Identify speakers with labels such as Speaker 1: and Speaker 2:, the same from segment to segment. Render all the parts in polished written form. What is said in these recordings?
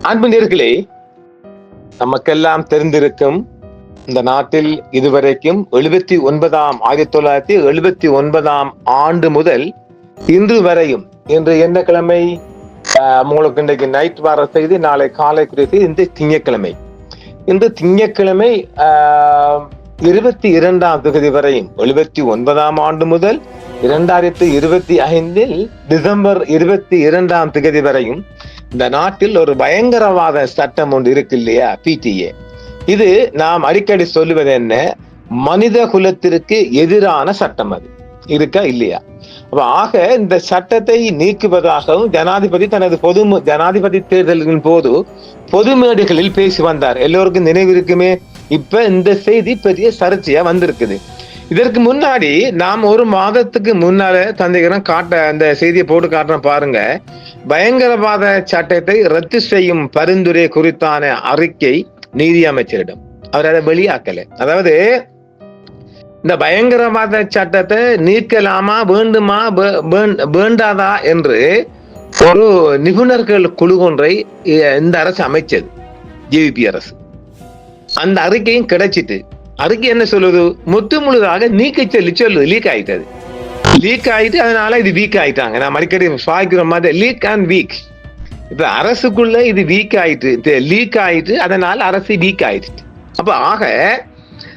Speaker 1: அன்பு நேயர்களே, நமக்கெல்லாம் தெரிந்திருக்கும் இந்த நாட்டில் இதுவரைக்கும் 1979 ஆண்டு முதல் இன்று வரையும், இன்று என்ன கிழமை? உங்களுக்கு இன்றைக்கு நைட் வர செய்தி, நாளை காலை குறித்து இந்த திங்கட்கிழமை. இன்று திங்கட்கிழமை 22ஆம் தேதி வரையும் 79ஆம் ஆண்டு முதல் 2025 டிசம்பர் 22ஆம் தேதி வரையும் இந்த நாட்டில் ஒரு பயங்கரவாத சட்டம் ஒன்று இருக்கு இல்லையா, PTA. இது நாம் அடிக்கடி சொல்லுவது என்ன, மனித குலத்திற்கு எதிரான சட்டம். அது இருக்கா இல்லையா? ஆக இந்த சட்டத்தை நீக்குவதாகவும் ஜனாதிபதி தனது ஜனாதிபதி தேர்தலின் போது பொது மேடைகளில் பேசி வந்தார். எல்லோருக்கும் நினைவு இருக்குமே. இப்ப இந்த செய்தி பெரிய சர்ச்சையா வந்திருக்குது. இதற்கு முன்னாடி நாம் ஒரு மாதத்துக்கு முன்னால தந்தைகரம் அந்த செய்தியை போட்டு காட்டுறோம் பாருங்க. பயங்கரவாத சட்டத்தை ரத்து செய்யும் பரிந்துரை குறித்தான அறிக்கை நீதி அமைச்சரிடம். அவர் அதை வெளியாக்கல. அதாவது இந்த பயங்கரவாத சட்டத்தை நீக்கலாமா, வேண்டுமா, வேண்டாதா என்று ஒரு நிபுணர்கள் குழு ஒன்றை இந்த அரசு அமைச்சது, ஜேவிபி அரசு. அந்த அறிக்கையும் கிடைச்சிட்டு, அறிக்கை என்ன சொல்லுது? முழுதாக நீக்க சொல்லுது. லீக் ஆயிட்டு அதனால இது வீக் ஆயிட்டாங்க. நான் அடிக்கடி சாய்க்கிற மாதிரி லீக் அண்ட் வீக். இப்ப அரசுக்குள்ள இது வீக் ஆயிட்டு, லீக் ஆயிட்டு, அதனால அரசு வீக் ஆயிடுச்சு. அப்ப ஆக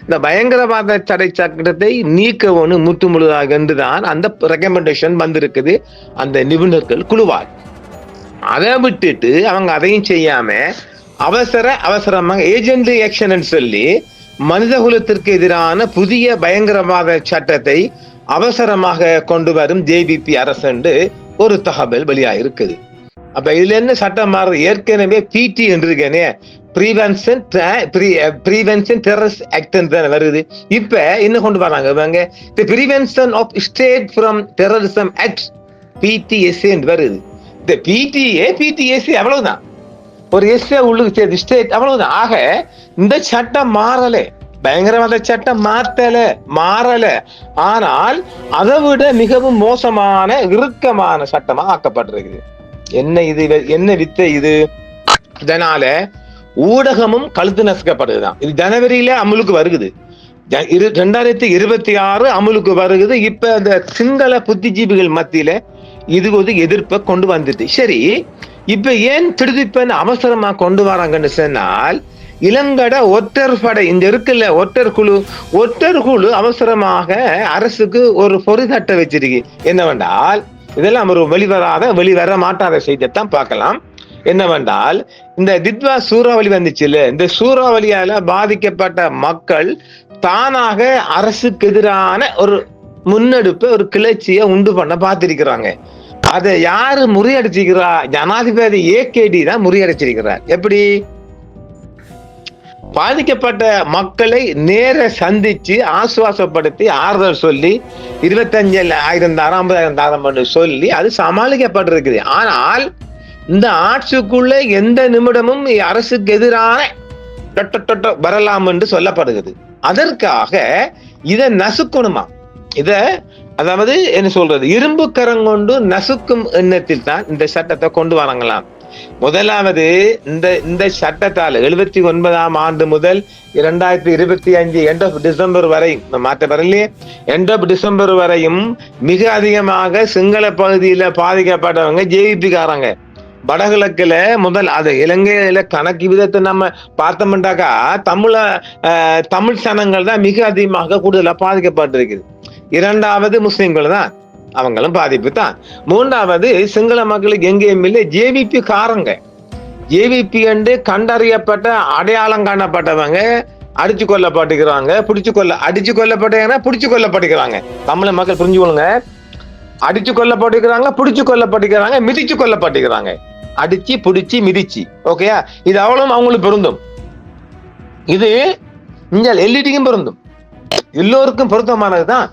Speaker 1: இந்த பயங்கரவாத தடை சட்டத்தை நீக்கவனு முழுதாக என்றுதான் அந்த ரெக்கமெண்டேஷன் வந்திருக்குது அந்த நிபுணர்கள் குழுவால். அதை விட்டுட்டு அவங்க அதையும் செய்யாம அவசரமாக ஏஜென்ட் ஆக்ஷன் சொல்லி மனித குலத்திற்கு எதிரான புதிய பயங்கரவாத சட்டத்தை அவசரமாக கொண்டு வரும் ஜேவிபி அரசு என்று ஒரு தகவல் வெளியாக இருக்குது. அப்ப இதுல என்ன சட்டம் மாறுது? ஏற்கனவே PT என்று இருக்கேனே, Prevention Terrorist Act வருது. இப்ப என்ன கொண்டு வராங்க இவங்க? The Prevention of State from Terrorism Act, PTSA வருது. இந்த PTSA அவ்வளவுதான். ஒரு எஸ்ஏ உள்ளுக்கு சேர்த்து ஸ்டேட், அவ்வளவுதான். ஆக இந்த சட்டம் மாறல, பயங்கரவாத சட்டம் மாறல. ஆனால் அதை விட மிகவும் மோசமான இறுக்கமான சட்டமா ஆக்கப்பட்டிருக்குது. என்ன வித்தை இது? இதனால ஊடகமும் கழுத்து நசுக்கப்படுதுதான். இது ஜனவரியில அமுலுக்கு வருகுது, 2026 அமுலுக்கு வருகுது. இப்ப இந்த சிங்கள புத்திஜீவிகள் மத்தியில இது ஒரு எதிர்ப்பை கொண்டு வந்துட்டு, சரி இப்ப ஏன் திடுதிப்ப அவசரமா கொண்டு வராங்கன்னு சொன்னால், இளங்கட ஒற்றர் படை இங்க இருக்குல்ல, ஒற்றர் குழு அவசரமாக அரசுக்கு ஒரு பொறிதட்ட வச்சிருக்கு. என்னவென்றால், இதெல்லாம் ஒரு வெளிவர மாட்டாத செய்தியத்தான் பார்க்கலாம். என்னவென்றால், இந்த தித்வா சூறாவளி வந்துச்சுல்ல, இந்த சூறாவளியால பாதிக்கப்பட்ட மக்கள் தானாக அரசுக்கு எதிரான ஒரு முன்னெடுப்பு, ஒரு கிளர்ச்சியை உண்டு பண்ண பார்த்திருக்கிறாங்க. அதை யாரு முறியடிச்சிருக்கிறா? ஜனாதிபதி AKD தான் முறியடிச்சிருக்கிறார். எப்படி? பாதிக்கப்பட்ட மக்களை நேர சந்திச்சு ஆசுவாசப்படுத்தி ஆறுதல் சொல்லி 25,000 50,000 சொல்லி அது சமாளிக்கப்பட்டிருக்குது. ஆனால் இந்த ஆட்சிக்குள்ள எந்த நிமிடமும் அரசுக்கு எதிரான வரலாம் என்று சொல்லப்படுகிறது. அதற்காக இதை நசுக்கணுமா? அதாவது என்ன சொல்றது, இரும்பு கரங்கொண்டு நசுக்கும் எண்ணத்தில் தான் இந்த சட்டத்தை கொண்டு வராங்களாம். முதலாவது இந்த சட்டத்தால் 79ஆம் ஆண்டு முதல் 2025 எண்ட் ஆஃப் டிசம்பர் வரை மாற்ற வரலையே, எண்ட் ஆஃப் டிசம்பர் வரையும் மிக அதிகமாக சிங்கள பகுதியில பாதிக்கப்பட்டவங்க JVP காரங்க. வடகிழக்குல முதல் அது இலங்கையில கணக்கு விதத்தை நம்ம பார்த்தோம்டாக்கா தமிழ் சனங்கள் தான் மிக அதிகமாக கூடுதலா பாதிக்கப்பட்டிருக்குது. இரண்டாவது முஸ்லிம்கள் தான், அவங்களும் பாதிப்பு தான். மூன்றாவது சிங்கள மக்களுக்கு எங்கேயும் இல்லை, JVP காரங்க. JVP என்று கண்டறியப்பட்ட அடையாளம் காணப்பட்டவங்க அடிச்சு கொல்லப்பட்டுக்கிறாங்க, அடிச்சு கொல்லப்பட்டுக்கிறாங்க. தமிழ மக்கள் புரிஞ்சுக்கொள்ளுங்க. அடிச்சு கொல்லப்பட்டுக்கிறாங்க, பிடிச்சு கொல்லப்பட்டுக்கிறாங்க, மிதிச்சு கொல்லப்பட்டுக்கிறாங்க. அடிச்சு பிடிச்சி மிதிச்சு. ஓகேயா? இது அவ்வளவு அவங்களுக்கு பொருந்தும். இது எல்இடிக்கும் பொருந்தும், எல்லோருக்கும் பொருத்தமானதுதான்.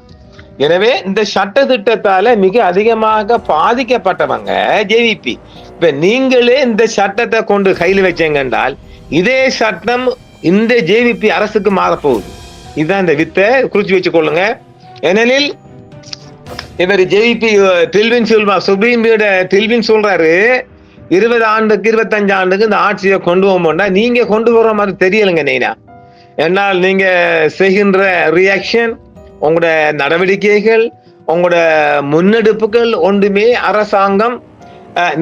Speaker 1: எனவே இந்த சட்ட திட்டத்தால மிக அதிகமாக பாதிக்கப்பட்டவங்க JVP. இப்ப நீங்களே இந்த சட்டத்தை கொண்டு கையில் வச்சீங்க என்றால், இதே சட்டம் இந்த JVP அரசுக்கு மாறப்போகுது. இதுதான் இந்த வித்தை, குறிச்சு வச்சு கொள்ளுங்க. ஏனெனில் இவர் JVP சுப்ரீம் சொல்றாரு, 20 ஆண்டுக்கு 25 ஆண்டுக்கு இந்த ஆட்சியை கொண்டு போகணும்னா நீங்க கொண்டு போற மாதிரி தெரியலுங்க நெய்னா. என்னால் நீங்க செய்கின்ற ரியாக்ஷன், உங்களோட நடவடிக்கைகள், உங்களோட முன்னெடுப்புகள் ஒன்றுமே அரசாங்கம்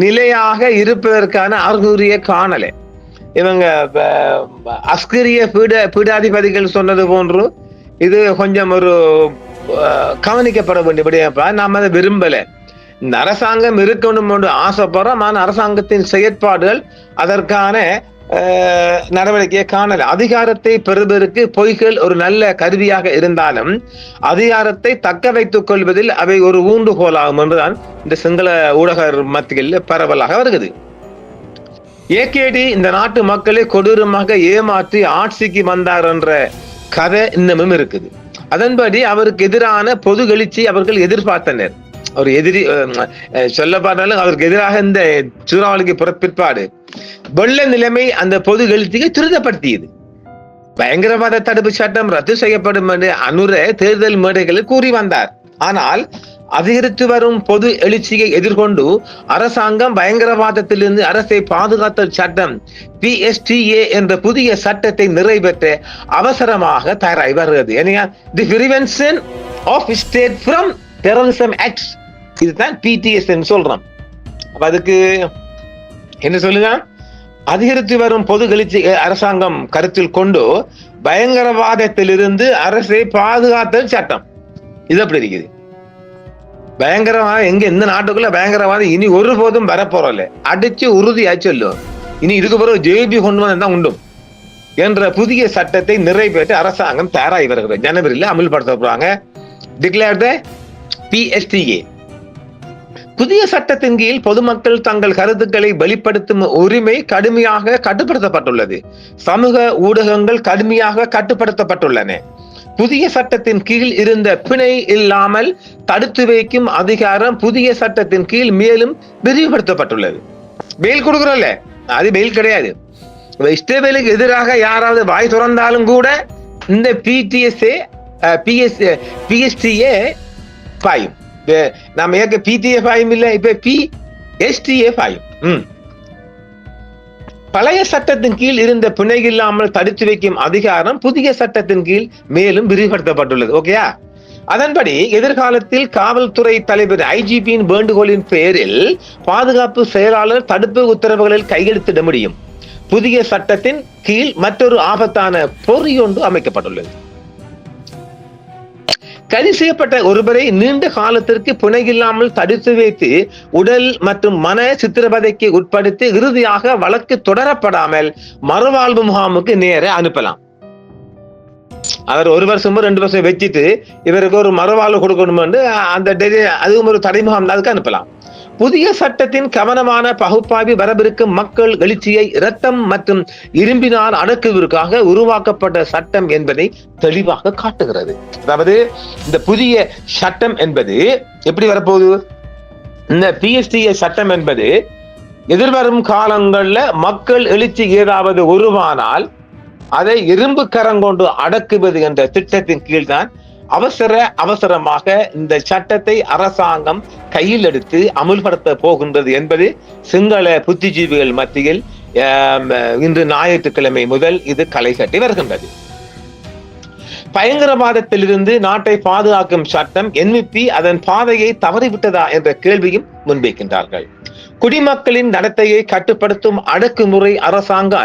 Speaker 1: நிலையாக இருப்பதற்கான அறிகுறியை காணல. இவங்க அஸ்கிரிய பீடாதிபதிகள் சொன்னது போன்று இது கொஞ்சம் ஒரு கவனிக்கப்பட வேண்டிய விடயப்பா. நாம் அதை விரும்பல. இந்த அரசாங்கம் இருக்கணும் என்று ஆசைப்படுறோம். ஆனால் அரசாங்கத்தின் செயற்பாடுகள் அதற்கான நடவடிக்கையை காணல. அதிகாரத்தை பெறுவதற்கு பொய்கள் ஒரு நல்ல கருவியாக இருந்தாலும் அதிகாரத்தை தக்க வைத்துக் கொள்வதில் அவை ஒரு ஊண்டுகோலாகும் என்றுதான் இந்த சிங்கள ஊடக மத்தியில் பரவலாக வருகிறது. ஏகேடி இந்த நாட்டு மக்களை கொடூரமாக ஏமாற்றி ஆட்சிக்கு வந்தார் என்ற கதை இன்னமும் இருக்குது. அதன்படி அவருக்கு எதிரான பொது எழுச்சி அவர்கள் எதிர்பார்த்தனர். அவர் எதிரி சொல்ல பார்த்தாலும் அவருக்கு எதிராக இந்த சூறாவளிக்கு பிற்பாடு வெள்ள நிலைமை அந்த பொது எழுச்சியை துரிதப்படுத்தியது. பயங்கரவாத தடுப்பு சட்டம் ரத்து செய்யப்படும் என்று அனுர தேர்தல் மேடைகளில் கூறி வந்தார். ஆனால் அதிகரித்து வரும் பொது எழுச்சியை எதிர்கொண்டு அரசாங்கம் பயங்கரவாதத்திலிருந்து அரசை பாதுகாத்தல் சட்டம் PSTA என்ற புதிய சட்டத்தை நிறைவேற்ற அவசரமாக தயாராகி வருகிறது. The prevention of state from terrorism act, இதுதான் PTS சொல்றோம். அதுக்கு என்ன சொல்லுங்க, அதிகரித்து வரும் பொது எழுச்சி அரசாங்கம் கருத்தில் கொண்டு பயங்கரவாதத்திலிருந்து அரசை பாதுகாத்தல் சட்டம். இது அப்படி இருக்குது. பயங்கரவாதம் எங்க இந்த நாட்டுக்குள்ள பயங்கரவாதம் இனி ஒருபோதும் வரப்போறல, அடிச்சு உறுதியா சொல்லும். இனி இதுக்கு பிறகு JB கொண்டு வந்தா உண்டும் என்ற புதிய சட்டத்தை நிறைவேற்ற அரசாங்கம் தயாராகி வருகிறது. ஜனவரியில் அமல்படுத்த போறாங்க. டிக்ளேர் த PSTA. புதிய சட்டத்தின் கீழ் பொதுமக்கள் தங்கள் கருத்துக்களை வெளிப்படுத்தும் உரிமை கடுமையாக கட்டுப்படுத்தப்பட்டுள்ளது. சமூக ஊடகங்கள் கடுமையாக கட்டுப்படுத்தப்பட்டுள்ளன. புதிய சட்டத்தின் கீழ் இருந்த பிணை இல்லாமல் தடுத்து வைக்கும் அதிகாரம் புதிய சட்டத்தின் கீழ் மேலும் விரிவுபடுத்தப்பட்டுள்ளது. பெயில் கொடுக்குறோம்ல, அது பெயில் கிடையாது. இஸ்ரேலுக்கு எதிராக யாராவது வாய் திறந்தாலும் கூட இந்த PSTA பாயும். நம்ம ஏற்க PTA பாயும் இல்ல, இப்ப PSTA பாயும். பழைய சட்டத்தின் கீழ் இருந்த பிணை இல்லாமல் தடுத்து வைக்கும் அதிகாரம் புதிய சட்டத்தின் கீழ் மேலும் விரிவுபடுத்தப்பட்டுள்ளது. ஓகேயா? அதன்படி எதிர்காலத்தில் காவல்துறை தலைவர் IGPயின் வேண்டுகோளின் பேரில் பாதுகாப்பு செயலாளர் தடுப்பு உத்தரவுகளில் கையெழுத்திட முடியும். புதிய சட்டத்தின் கீழ் மற்றொரு ஆபத்தான பொறி ஒன்று அமைக்கப்பட்டுள்ளது. கைது செய்யப்பட்ட ஒருவரை நீண்ட காலத்திற்கு பிணை இல்லாமல் தடுத்து வைத்து உடல் மற்றும் மன சித்திரவதைக்கு உட்படுத்தி இறுதியாக வழக்கு தொடரப்படாமல் மறுவாழ்வு முகாமுக்கு நேர அனுப்பலாம். அவர் 1 வருஷமோ 2 வருஷம் வச்சுட்டு இவருக்கு ஒரு மறுவாழ்வு கொடுக்கணும் என்று அந்த அதுவும் ஒரு தடை முகாம் அதுக்கு அனுப்பலாம். புதிய சட்டத்தின் கவனமான பகுப்பாய்வு வரவிருக்கும் மக்கள் எழுச்சியை இரத்தம் மற்றும் இரும்பினால் அடக்குவதற்காக உருவாக்கப்பட்ட சட்டம் என்பதை தெளிவாக காட்டுகிறது. அதாவது இந்த புதிய சட்டம் என்பது எப்படி வரப்போகுது, இந்த PSTA சட்டம் என்பது எதிர்வரும் காலங்கள்ல மக்கள் எழுச்சி ஏதாவது உருவானால் அதை இரும்பு கரங்கொண்டு அடக்குவது என்ற திட்டத்தின் கீழ்தான் அவசரமாக இந்த சட்டத்தை அரசாங்கம் கையில் எடுத்து அமுல்படுத்த போகின்றது என்பது சிங்கள புத்திஜீவிகள் மத்தியில் இன்று ஞாயிற்றுக்கிழமை முதல் இது களை கட்டி வருகின்றது. பயங்கரவாதத்திலிருந்து நாட்டை பாதுகாக்கும் சட்டம் NVP அதன் பாதையை தவறிவிட்டதா என்ற கேள்வியும் முன்வைக்கின்றார்கள். குடிமக்களின் நடத்தையை கட்டுப்படுத்தும் அடக்குமுறை அரசாங்க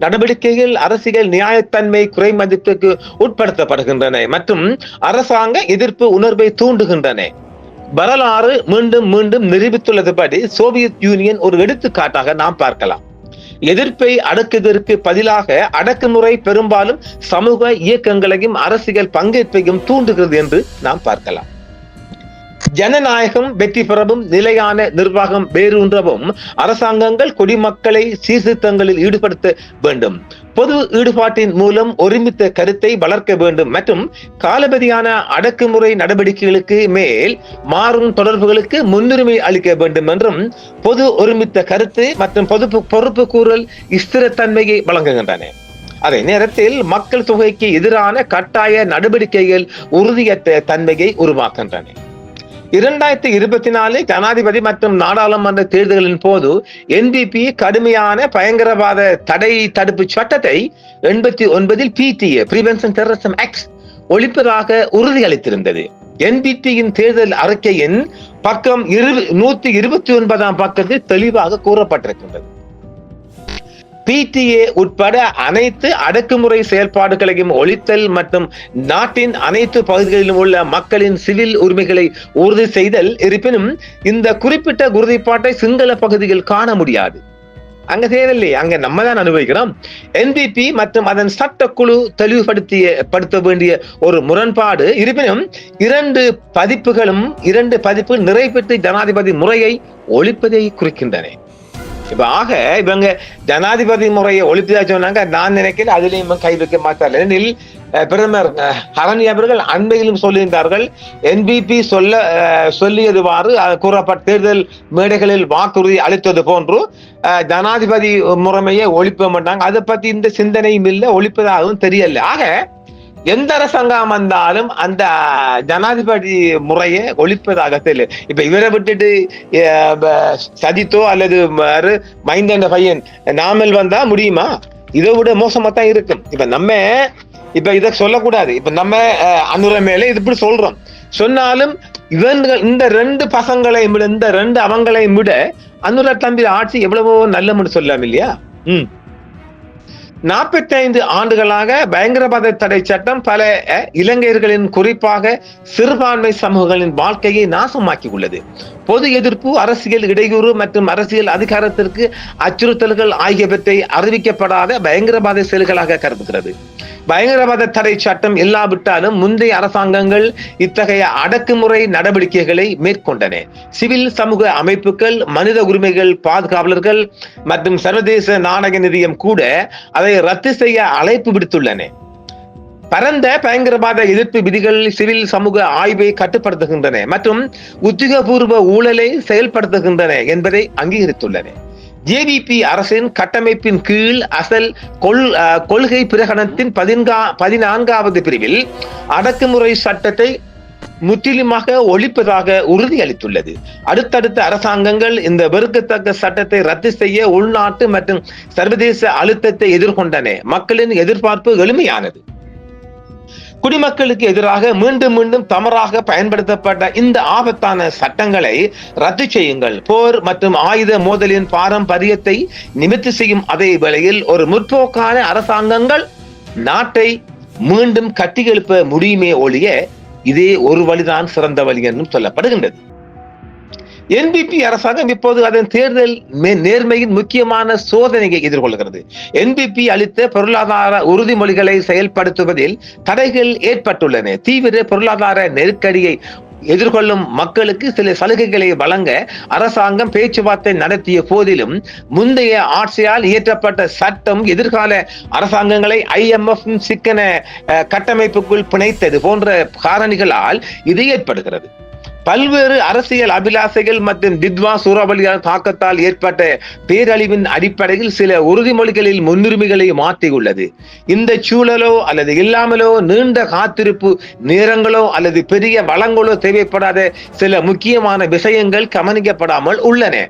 Speaker 1: நடவடிக்கைகள் அரசியல் நியாயத்தன்மை குறைமதிப்புக்கு உட்படுத்தப்படுகின்றன மற்றும் அரசாங்க எதிர்ப்பு உணர்வை தூண்டுகின்றன. வரலாறு மீண்டும் மீண்டும் நிரூபித்துள்ளதுபடி சோவியத் யூனியன் ஒரு எடுத்துக்காட்டாக நாம் பார்க்கலாம். எதிர்ப்பை அடக்குவதற்கு பதிலாக அடக்குமுறை பெரும்பாலும் சமூக இயக்கங்களையும் அரசியல் பங்கேற்பையும் தூண்டுகிறது என்று நாம் பார்க்கலாம். ஜனநாயகம் வெற்றி பெறவும் நிலையான நிர்வாகம் வேரூன்றவும் அரசாங்கங்கள் குடிமக்களை சீர்திருத்தங்களில் ஈடுபடுத்த வேண்டும். பொது ஈடுபாட்டின் மூலம் ஒருமித்த கருத்தை வளர்க்க வேண்டும் மற்றும் காலபதியான அடக்குமுறை நடவடிக்கைகளுக்கு மேல் மாறும் தொடர்புகளுக்கு முன்னுரிமை அளிக்க வேண்டும் என்றும் பொது ஒருமித்த கருத்து மற்றும் பொறுப்பு கூறல் ஸ்திரத்தன்மையை வழங்குகின்றன. அதே நேரத்தில் மக்கள் தொகைக்கு எதிரான கட்டாய நடவடிக்கைகள் உறுதியற்ற தன்மையை உருவாக்குகின்றன. 2024 ஜனாதிபதி மற்றும் நாடாளுமன்ற தேர்தல்களின் போது என்பிபி கடுமையான பயங்கரவாத தடை தடுப்பு சட்டத்தை 89 PTA பிரிவென்ஷன் டெரரிசம் ஆக்ட் ஒழிப்பதாக உறுதியளித்திருந்தது. என்பிபியின் தேர்தல் அறிக்கையின் பக்கம் 129 பக்கத்தில் தெளிவாக கூறப்பட்டிருக்கின்றது. PTA உட்பட அனைத்து அடக்குமுறை செயல்பாடுகளையும் ஒழித்தல் மற்றும் நாட்டின் அனைத்து பகுதிகளிலும் உள்ள மக்களின் சிவில் உரிமைகளை உறுதி செய்தல். இருப்பினும் இந்த குறிப்பிட்ட உறுதிப்பாட்டை சிங்கள பகுதியில் காண முடியாது. அங்க தேவையில்லை, அங்க நம்ம தான் அனுபவிக்கிறோம். என்பிபி மற்றும் அதன் சட்டக்குழு தெளிவுபடுத்த வேண்டிய ஒரு முரண்பாடு. இருப்பினும் இரண்டு பதிப்பு நிறைவேற்றி ஜனாதிபதி முறையை ஒழிப்பதை குறிக்கின்றன. ஆக இவங்க ஜனாதிபதி முறையை ஒழிப்பதா சொன்னாங்க. நான் நினைக்கிறேன் அதிலையும் கை வைக்க மாட்டார்கள். ஏனெனில் பிரதமர் ஹரணி அவர்கள் அண்மையிலும் சொல்லியிருந்தார்கள், என்பிபி சொல்லியதுவாறு கூறப்பட்ட தேர்தல் மேடைகளில் வாக்குறுதி அளித்தது போன்று ஜனாதிபதி முறைமையை ஒழிப்ப மாட்டாங்க. அதை பத்தி இந்த சிந்தனையும் இல்லை, ஒழிப்பதாகவும் தெரியல. ஆக எந்த அரசாங்கம் வந்தாலும் அந்த ஜனாதிபதி முறையை ஒழிப்பதாக தெரியல. இப்ப இவரை விட்டுட்டு சஜித்தோ அல்லது மைந்தன் பையன் நாமல் வந்தா முடியுமா? இதை விட மோசமா தான் இருக்கும். இப்ப இதை சொல்லக்கூடாது. இப்ப நம்ம அனுர மேல இது இப்படி சொல்றோம். சொன்னாலும் இந்த ரெண்டு பசங்களையும் விட, இந்த ரெண்டு அவங்களையும் விட அனுர தம்பி ஆட்சி எவ்வளவோ நல்ல சொல்லலாம் இல்லையா? 45 ஆண்டுகளாக பயங்கரவாத தடை சட்டம் பல இலங்கையர்களின், குறிப்பாக சிறுபான்மை சமூகங்களின் வாழ்க்கையை நாசமாக்கி உள்ளது. பொது எதிர்ப்பு, அரசியல் இடையூறு மற்றும் அரசியல் அதிகாரத்திற்கு அச்சுறுத்தல்கள் ஆகியவற்றை அறிவிக்கப்படாத பயங்கரவாத செயல்களாக கருதுகிறது. பயங்கரவாத தடை சட்டம் இல்லாவிட்டாலும் முந்தைய அரசாங்கங்கள் இத்தகைய அடக்குமுறை நடவடிக்கைகளை மேற்கொண்டன. சிவில் சமூக அமைப்புகள், மனித உரிமைகள் பாதுகாவலர்கள் மற்றும் சர்வதேச நாணய நிதியம் கூட அதை ரத்து செய்ய அழைப்பு விடுத்துள்ளன. பரந்த பயங்கரவாத எதிர்ப்பு விதிகள் சிவில் சமூக ஆய்வை கட்டுப்படுத்துகின்றன மற்றும் உத்தியோகபூர்வ ஊழலை செயல்படுத்துகின்றன என்பதை அங்கீகரித்துள்ளன. ஜேவிபி அரசின் கட்டமைப்பின் கீழ் அசல் கொள்கை பிரகடனத்தின் 14வது பிரிவில் அடக்குமுறை சட்டத்தை முற்றிலுமாக ஒழிப்பதாக உறுதியளித்துள்ளது. அடுத்தடுத்த அரசாங்கங்கள் இந்த வெறுக்கத்தக்க சட்டத்தை ரத்து செய்ய உள்நாட்டு மற்றும் சர்வதேச அழுத்தத்தை எதிர்கொண்டன. மக்களின் எதிர்பார்ப்பு எளிமையானது. குடிமக்களுக்கு எதிராக மீண்டும் மீண்டும் தவறாக பயன்படுத்தப்பட்ட இந்த ஆபத்தான சட்டங்களை ரத்து செய்யுங்கள். போர் மற்றும் ஆயுத மோதலின் பாரம்பரியத்தை நிமிர்த்தி செய்யும் அதே வேளையில் ஒரு முற்போக்கான அரசாங்கங்கள் நாட்டை மீண்டும் கட்டியெழுப்ப முடியுமே ஒழிய இதே ஒரு வழிதான் சிறந்த வழி என்றும் சொல்லப்படுகின்றது. என்பிபி அரசாங்கம் இப்போது அதன் தேர்தல் நேர்மையின் முக்கியமான சோதனையை எதிர்கொள்கிறது. என்பிபி அளித்த பொருளாதார உறுதிமொழிகளை செயல்படுத்துவதில் தடைகள் ஏற்பட்டுள்ளன. தீவிர பொருளாதார நெருக்கடியை எதிர்கொள்ளும் மக்களுக்கு சில சலுகைகளை வழங்க அரசாங்கம் பேச்சுவார்த்தை நடத்திய போதிலும் முந்தைய ஆட்சியால் இயற்றப்பட்ட சட்டம் எதிர்கால அரசாங்கங்களை IMF சிக்கன கட்டமைப்புக்குள் பிணைத்தது போன்ற காரணிகளால் இது ஏற்படுகிறது. பல்வேறு அரசியல் அபிலாசைகள் மற்றும் தித்வா சூறாவளியால் தாக்கத்தால் ஏற்பட்ட பேரழிவின் அடிப்படையில் சில உறுதிமொழிகளில் முன்னுரிமைகளை மாற்றியுள்ளது. இந்த சூழலோ அல்லது இல்லாமலோ நீண்ட காத்திருப்பு நேரங்களோ அல்லது பெரிய வளங்களோ தேவைப்படாத சில முக்கியமான விஷயங்கள் கவனிக்கப்படாமல் உள்ளன.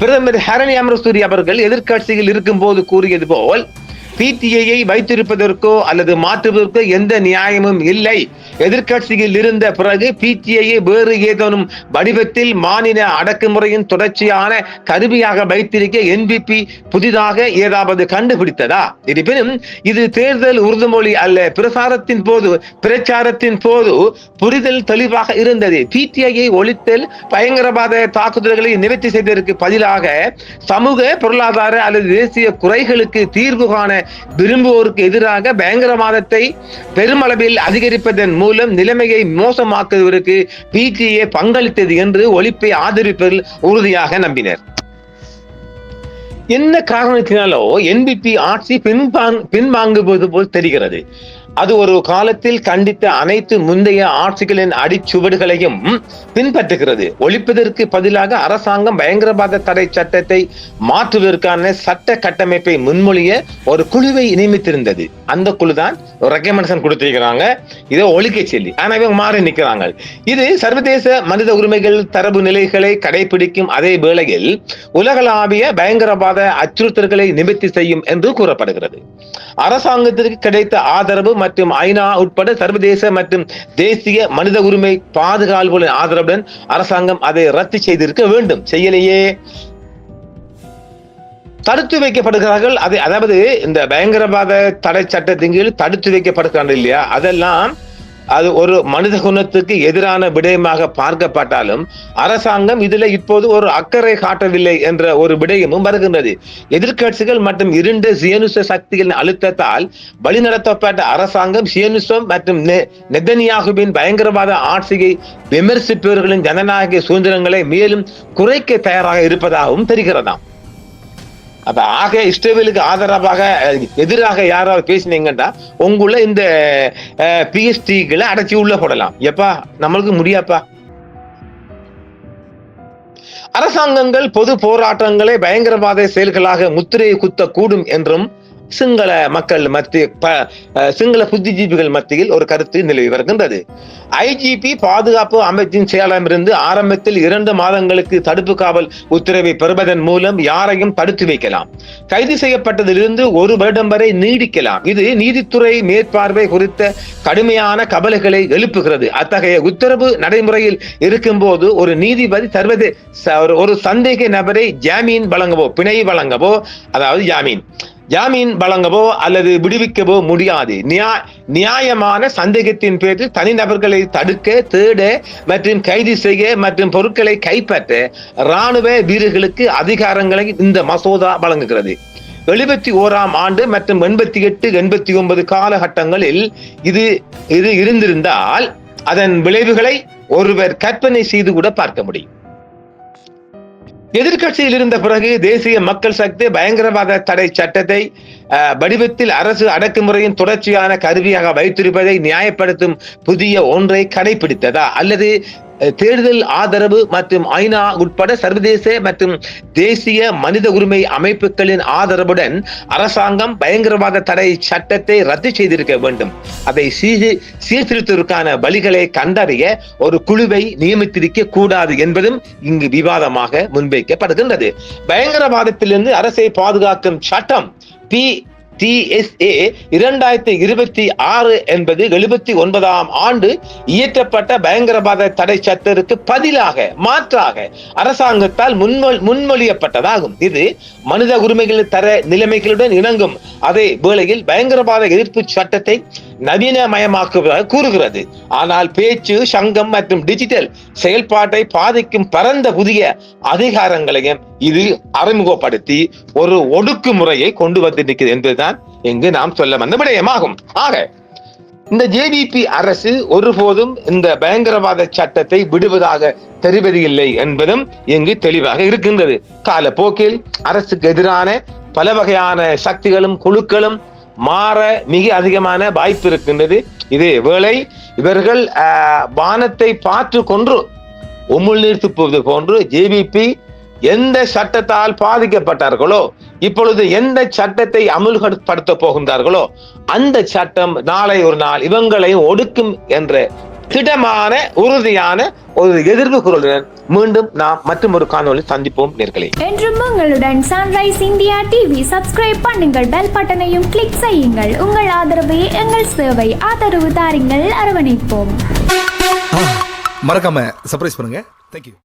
Speaker 1: பிரதமர் ஹரணி அமரசூரி அவர்கள் எதிர்க்கட்சியில் இருக்கும் போது கூறியது போல் PTA வைத்திருப்பதற்கோ அல்லது மாற்றுவதற்கோ எந்த நியாயமும் இல்லை. எதிர்க்கட்சியில் இருந்த பிறகு PTA வேறு ஏதேனும் வடிவத்தில் மாநில அடக்குமுறையின் தொடர்ச்சியான கருவியாக வைத்திருக்க என்பிபி புதிதாக ஏதாவது கண்டுபிடித்ததா? இருப்பினும் இது தேர்தல் உறுதிமொழி அல்ல. பிரச்சாரத்தின் போது புரிதல் தெளிவாக இருந்தது. PTA ஒழித்தல் பயங்கரவாத தாக்குதல்களை நிவர்த்தி செய்வதற்கு பதிலாக சமூக, பொருளாதார அல்லது தேசிய குறைகளுக்கு தீர்வு காண விரும்புவோருக்கு எதிராக பயங்கரவாதத்தை பெருமளவில் அதிகரிப்பதன் மூலம் நிலைமையை மோசமாக்குவதற்கு PTA பங்களித்தது என்று ஒழிப்பை ஆதரிப்பதில் உறுதியாக நம்பினர். என்ன காரணத்தினாலோ என்பிபி ஆட்சி பின்வாங்குவது போல் தெரிகிறது. அது ஒரு காலத்தில் கண்டித்த அனைத்து முந்தைய ஆட்சிகளின் அடிச்சுவடுகளையும் பின்பற்றுகிறது. ஒழிப்பதற்கு பதிலாக அரசாங்கம் பயங்கரவாத தடை சட்டத்தை மாற்றுவதற்கான சட்ட கட்டமைப்பை முன்மொழிய ஒரு குழுவை நியமித்திருந்தது. அந்த குழு தான் ரெக்கமெண்டேஷன் கொடுத்திருக்கிறாங்க, இதை ஒழிக்க சொல்லி. ஆனா இவங்க மாறி நிற்கிறாங்க. இது சர்வதேச மனித உரிமைகள் தரவு நிலைகளை கடைபிடிக்கும் அதே வேளையில் உலகளாவிய பயங்கரவாத அச்சுறுத்தல்களை நிவர்த்தி செய்யும் என்று கூறப்படுகிறது. அரசாங்கத்திற்கு கிடைத்த ஆதரவு மற்றும் ஐநா உட்பட சர்வதேச மற்றும் தேசிய மனித உரிமை பாதுகாவலர்களின் ஆதரவுடன் அரசாங்கம் அதை ரத்து செய்திருக்க வேண்டும். செய்யலையே, தடுத்து வைக்கப்படுகிறார்கள். அதாவது இந்த பயங்கரவாத தடை சட்டத்தின் கீழ் தடுத்து வைக்கப்படுகிறார்கள் இல்லையா, அதெல்லாம் அது ஒரு மனித குணத்துக்கு எதிரான விடயமாக பார்க்கப்பட்டாலும் அரசாங்கம் இதுல இப்போது ஒரு அக்கறை காட்டவில்லை என்ற ஒரு விடயமும் வருகின்றது. எதிர்க்கட்சிகள் மற்றும் இருண்ட சியனிச சக்திகளின் அழுத்தத்தால் வழிநடத்தப்பட்ட அரசாங்கம் சியனிசம் மற்றும் நெதன்யாகுவின் பயங்கரவாத ஆட்சியை விமர்சிப்பவர்களின் ஜனநாயக சுதந்திரங்களை மேலும் குறைக்க தயாராக இருப்பதாகவும் தெரிகிறதாம். அப்ப ஆக இஸ்ரேலுக்கு ஆதரவாக எதிராக யாராவது பேசினீங்கன்னா உங்களுள்ள இந்த பிஎஸ்டிகளை அடைச்சி உள்ள போடலாம். எப்பா நம்மளுக்கு முடியாப்பா. அரசாங்கங்கள் பொது போராட்டங்களை பயங்கரவாத செயல்களாக முத்திரையை குத்தக்கூடும் என்றும் சிங்கள மக்கள் சிங்கள புத்திஜீவிகள் மத்தியில் ஒரு கருத்து நிலவி வருகின்றது. ஐஜிபி பாதுகாப்பு அமைச்சின் செயலமிருந்து ஆரம்பத்தில் 2 மாதங்களுக்கு தடுப்பு காவல் உத்தரவை பெறுவதன் மூலம் யாரையும் தடுத்து வைக்கலாம். கைது செய்யப்பட்டதிலிருந்து 1 வருடம் வரை நீடிக்கலாம். இது நீதித்துறை மேற்பார்வை குறித்த கடுமையான கவலைகளை எழுப்புகிறது. அத்தகைய உத்தரவு நடைமுறையில் இருக்கும் போது ஒரு நீதிபதி ஒரு சந்தேக நபரை ஜாமீன் வழங்கவோ பிணை வழங்கவோ, அதாவது ஜாமீன் வழங்கவோ அல்லது விடுவிக்கவோ முடியாது. நியாயமான சந்தேகத்தின் பேரில் தனிநபர்களை தடுக்க, தேட மற்றும் கைது செய்ய மற்றும் பொருட்களை கைப்பற்ற இராணுவ வீரர்களுக்கு அதிகாரங்களை இந்த மசோதா வழங்குகிறது. 71ஆம் ஆண்டு மற்றும் 88, 89 காலகட்டங்களில் இது இருந்திருந்தால் அதன் விளைவுகளை ஒருவர் கற்பனை செய்து கூட பார்க்க முடியும். எதிர்கட்சியில் இருந்த பிறகு தேசிய மக்கள் சக்தி பயங்கரவாத தடை சட்டத்தை வடிவத்தில் அரசு அடக்குமுறையின் தொடர்ச்சியான கருவியாக வைத்திருப்பதை நியாயப்படுத்தும் புதிய ஒன்றை கடைபிடித்ததா, அல்லது தேர்தல் ஆதரவு மற்றும் ஐநா உட்பட சர்வதேச மற்றும் தேசிய மனித உரிமை அமைப்புகளின் ஆதரவுடன் அரசாங்கம் பயங்கரவாத தடை சட்டத்தை ரத்து செய்திருக்க வேண்டும். அதை சீர்திருத்தத்திற்கான வழிகளை கண்டறிய ஒரு குழுவை நியமித்திருக்க கூடாது என்பதும் இங்கு விவாதமாக முன்வைக்கப்படுகின்றது. பயங்கரவாதத்திலிருந்து அரசை பாதுகாக்கும் சட்டம் TSA 2026 என்பது 79ஆம் ஆண்டு இயற்றப்பட்ட பயங்கரவாத தடை சட்டத்திற்கு மாற்றாக அரசாங்கத்தால் முன்மொழியப்பட்டதாகும். இது மனித உரிமைகள் தர நிலைமைகளுடன் இணங்கும். அதே வேளையில் பயங்கரவாத எதிர்ப்பு சட்டத்தை நவீனமயமாக்குவதாக கூறுகிறது. ஆனால் பேச்சு, சங்கம் மற்றும் டிஜிட்டல் செயல்பாட்டை பாதிக்கும் பரந்த புதிய அதிகாரங்களையும் இது அறிமுகப்படுத்தி ஒரு ஒடுக்குமுறையை கொண்டு வந்திருக்கிறது என்பதுதான் இங்கு நாம் சொல்ல வந்த விடயமாகும். ஆக இந்த ஜேவிபி அரசு ஒருபோதும் இந்த பயங்கரவாத சட்டத்தை விடுவதாக தெரிவதில்லை என்பதும் இங்கு தெளிவாக இருக்கின்றது. காலப்போக்கில் அரசுக்கு எதிரான பல வகையான சக்திகளும் குழுக்களும் மாற மிக அதிகமான வாய்ப்பு இருக்கின்றது. இதே வேளை இவர்கள் வானத்தை பார்த்து கொன்று உமிழ்நீர் துப்புவது போன்று ஜேவிபி எந்த சட்டத்தால் பாதிக்கப்பட்டார்களோ, இப்பொழுது எந்த சட்டத்தை அமுல்படுத்த போகின்றார்களோ அந்த சட்டம் நாளை ஒரு நாள் இவங்களையும் ஒடுக்கும் என்ற திடமான உறுதியான ஒரு எதிர்ப்பு குரலுடன் மீண்டும் நாம் மற்றும் ஒரு காணொளி சந்திப்போம் நேர்களே.
Speaker 2: என்றும் உங்களுடன் சன்ரைஸ் இந்தியா டிவி சப்ஸ்கிரைப் பண்ணுங்கள், பெல் பட்டனையும் கிளிக் செய்யுங்கள். உங்கள் ஆதரவே எங்கள் சேவை. ஆதரவு தாருங்கள், அரவணைப்போம்.
Speaker 3: மறக்காம சர்ப்ரைஸ் பண்ணுங்க. Thank you.